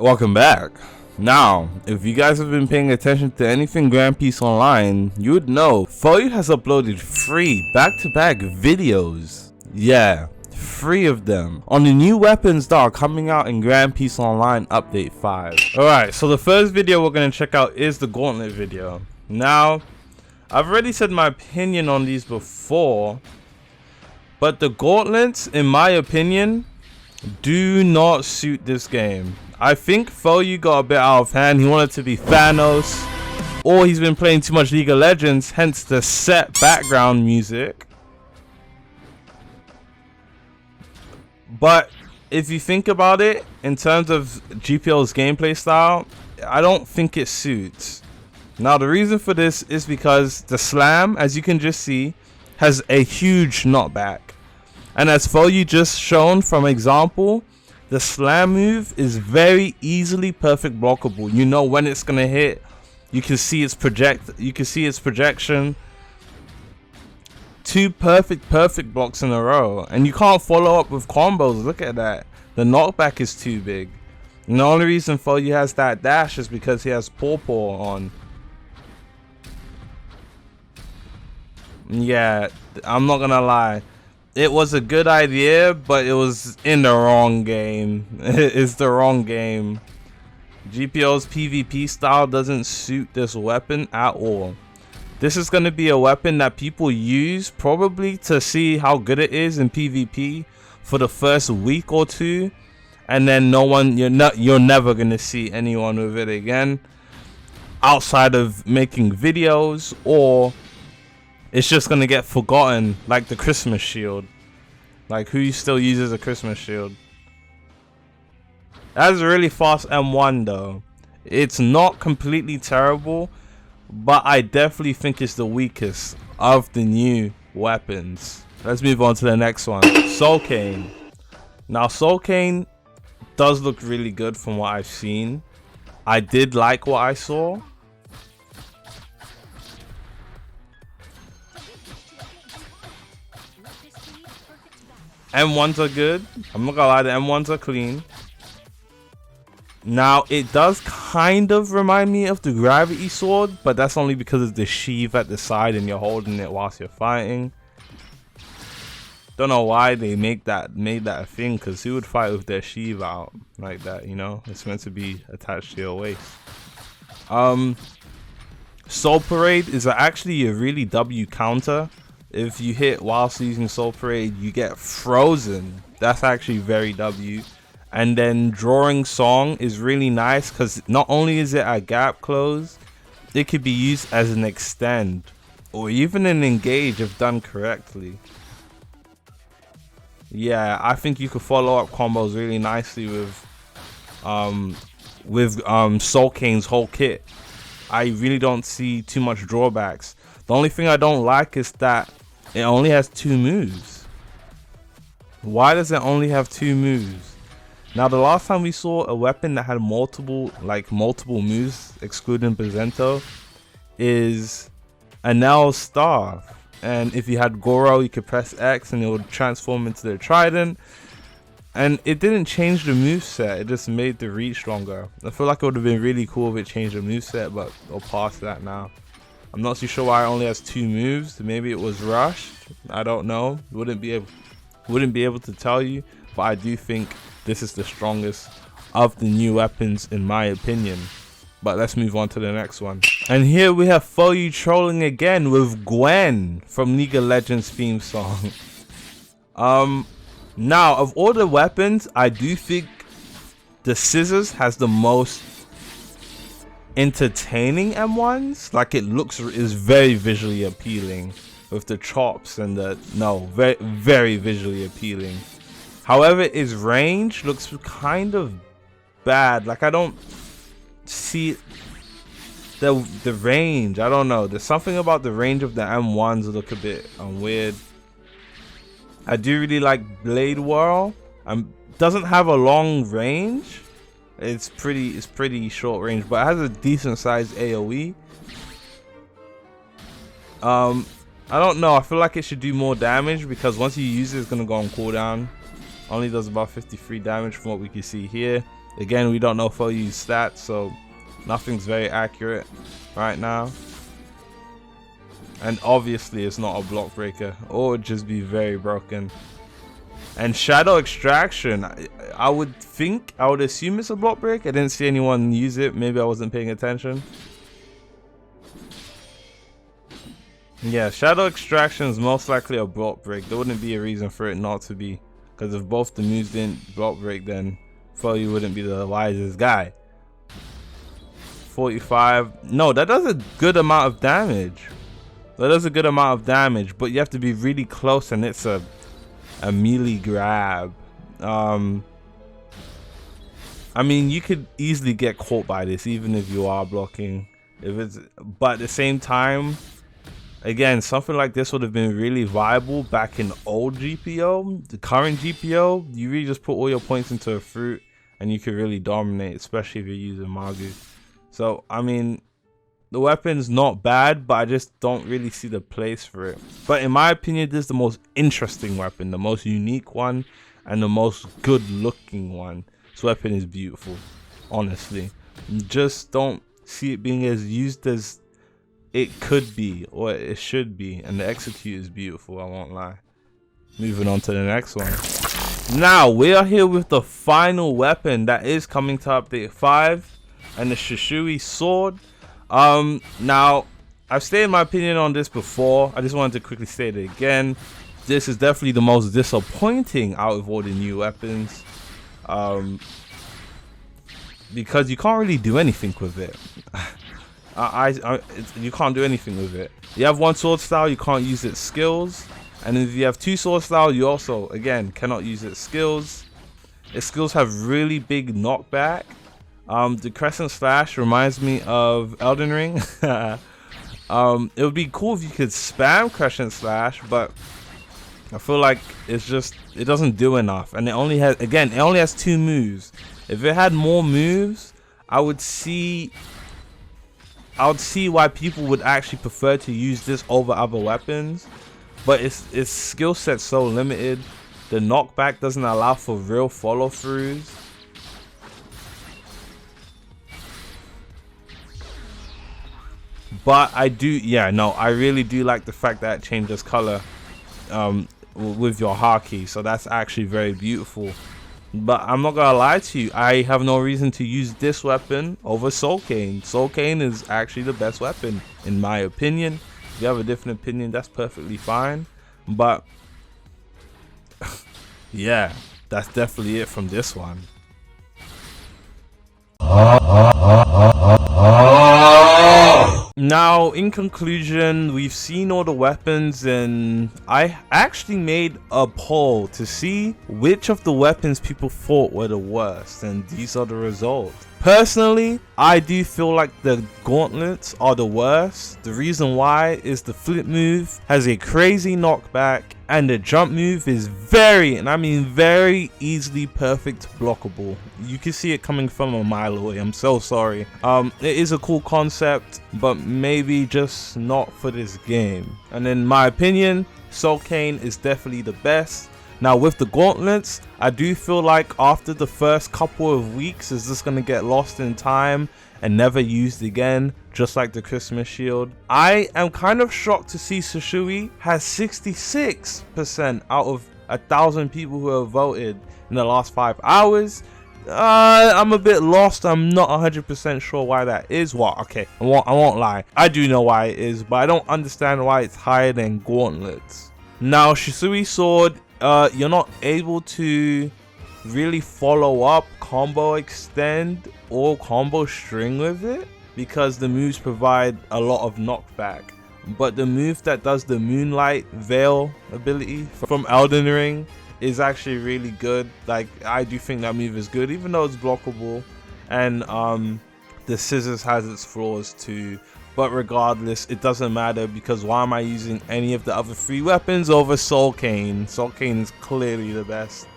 Welcome back. Now, if you guys have been paying attention to anything Grand Peace Online, you would know Phoeyu has uploaded 3 back-to-back videos. Yeah, 3 of them on the new weapons that are coming out in Grand Peace Online Update 5. Alright, so the first video we're going to check out is the Gauntlet video. Now, I've already said my opinion on these before, but the Gauntlets, in my opinion, do not suit this game. I think Phoeyu got a bit out of hand. He wanted to be Thanos, or he's been playing too much League of Legends, hence the set background music. But if you think about it, in terms of GPL's gameplay style, I don't think it suits. Now the reason for this is because the slam, as you can just see, has a huge knockback. And as Phoeyu just shown from example, the slam move is very easily perfect blockable. You know when it's gonna hit. You can see its projection. 2 perfect blocks in a row, and you can't follow up with combos. Look at that. The knockback is too big. And the only reason Phoeyu has that dash is because he has Paw on. Yeah, I'm not gonna lie. It was a good idea, but it was in the wrong game. It's the wrong game. GPL's PvP style doesn't suit this weapon at all. This is going to be a weapon that people use probably to see how good it is in PvP for the first week or 2, and then you're never going to see anyone with it again outside of making videos, or it's just gonna get forgotten, like the Christmas shield. Like, who still uses a Christmas shield? That's a really fast M1 though. It's not completely terrible, but I definitely think it's the weakest of the new weapons. Let's move on to the next one. Soul Cane. Now Soul Cane does look really good from what I've seen. I did like what I saw. M1s are good. I'm not gonna lie, the M1s are clean. Now, it does kind of remind me of the Gravity Sword, but that's only because of the sheath at the side and you're holding it whilst you're fighting. Don't know why they made that a thing, because who would fight with their sheath out like that, you know? It's meant to be attached to your waist. Soul Parade is actually a really W counter. If you hit whilst using Soul Parade, you get frozen. That's actually very W. And then Drawing Song is really nice because not only is it a gap close, it could be used as an extend or even an engage if done correctly. Yeah, I think you could follow up combos really nicely with Soul Cane's whole kit. I really don't see too much drawbacks. The only thing I don't like is that it only has 2 moves. Why does it only have 2 moves? Now, the last time we saw a weapon that had multiple moves, excluding Bazento, is Anel's Staff. And if you had Goro, you could press X and it would transform into the Trident. And it didn't change the moveset, it just made the reach longer. I feel like it would have been really cool if it changed the moveset, but I'll pass that now. I'm not too sure why it only has 2 moves. Maybe it was rushed. I don't know. Wouldn't be able to tell you. But I do think this is the strongest of the new weapons in my opinion. But let's move on to the next one. And here we have Phoeyu trolling again with Gwen from League of Legends theme song. Now, of all the weapons, I do think the scissors has the most entertaining M1s. Like, it is very visually appealing with the chops and very, very visually appealing. However, its range looks kind of bad. Like, I don't see the range. I don't know, there's something about the range of the M1s that look a bit weird. I do really like Blade Whirl. Doesn't have a long range. It's pretty short range, but it has a decent sized AoE. I don't know, I feel like it should do more damage because once you use it, it's gonna go on cooldown. Only does about 53 damage from what we can see here. Again, we don't know Phoeyu's stats, so nothing's very accurate right now. And obviously it's not a block breaker, or it would just be very broken. And shadow extraction, I would assume it's a block break. I didn't see anyone use it. Maybe I wasn't paying attention. Yeah, shadow extraction is most likely a block break. There wouldn't be a reason for it not to be, because if both the moves didn't block break, then Phoeyu wouldn't be the wisest guy. 45. No, that does a good amount of damage. That does a good amount of damage, but you have to be really close, and it's a melee grab. I mean, you could easily get caught by this, even if you are blocking. But at the same time, again, something like this would have been really viable back in old GPO. The current GPO, you really just put all your points into a fruit, and you could really dominate, especially if you're using Magu. So, I mean, the weapon's not bad, but I just don't really see the place for it. But in my opinion, this is the most interesting weapon, the most unique one, and the most good looking one. This weapon is beautiful, honestly. Just don't see it being as used as it could be, or it should be. And the execute is beautiful, I won't lie. Moving on to the next one. Now, we are here with the final weapon that is coming to update 5, and the Shishi Sword. Now, I've stated my opinion on this before. I just wanted to quickly state it again. This is definitely the most disappointing out of all the new weapons, because you can't really do anything with it. You can't do anything with it. You have one sword style, you can't use its skills, and if you have two sword style, you also, again, cannot use its skills. Its skills have really big knockback. The crescent slash reminds me of Elden Ring. It would be cool if you could spam crescent slash, but I feel like it doesn't do enough, and it only has 2 moves. If it had more moves, I would see why people would actually prefer to use this over other weapons, but its skill set's so limited. The knockback doesn't allow for real follow-throughs. But I really do like the fact that it changes color with your haki, so that's actually very beautiful. But I'm not gonna lie to you, I have no reason to use this weapon over Soul Cane. Soul Cane is actually the best weapon, in my opinion. If you have a different opinion, that's perfectly fine. But yeah, that's definitely it from this one. Now, in conclusion, we've seen all the weapons, and I actually made a poll to see which of the weapons people thought were the worst, and these are the results. Personally, I do feel like the gauntlets are the worst. The reason why is the flip move has a crazy knockback, and the jump move is very, and I mean very easily perfect blockable. You can see it coming from a mile away. I'm so sorry. It is a cool concept, but maybe just not for this game. And in my opinion, Soul Cane is definitely the best. Now, with the gauntlets, I do feel like after the first couple of weeks, is this going to get lost in time and never used again, just like the Christmas shield. I am kind of shocked to see Shishi has 66% out of 1,000 people who have voted in the last 5 hours. I'm a bit lost. I'm not 100% sure why that is. Well, okay, I won't lie. I do know why it is, but I don't understand why it's higher than gauntlets. Now, Shishi Sword, you're not able to really follow up, combo extend, or combo string with it, because the moves provide a lot of knockback. But the move that does the Moonlight Veil ability from Elden Ring is actually really good. Like, I do think that move is good, even though it's blockable. And the scissors has its flaws too. But regardless, it doesn't matter, because why am I using any of the other 3 weapons over Soul Cane? Soul Cane is clearly the best.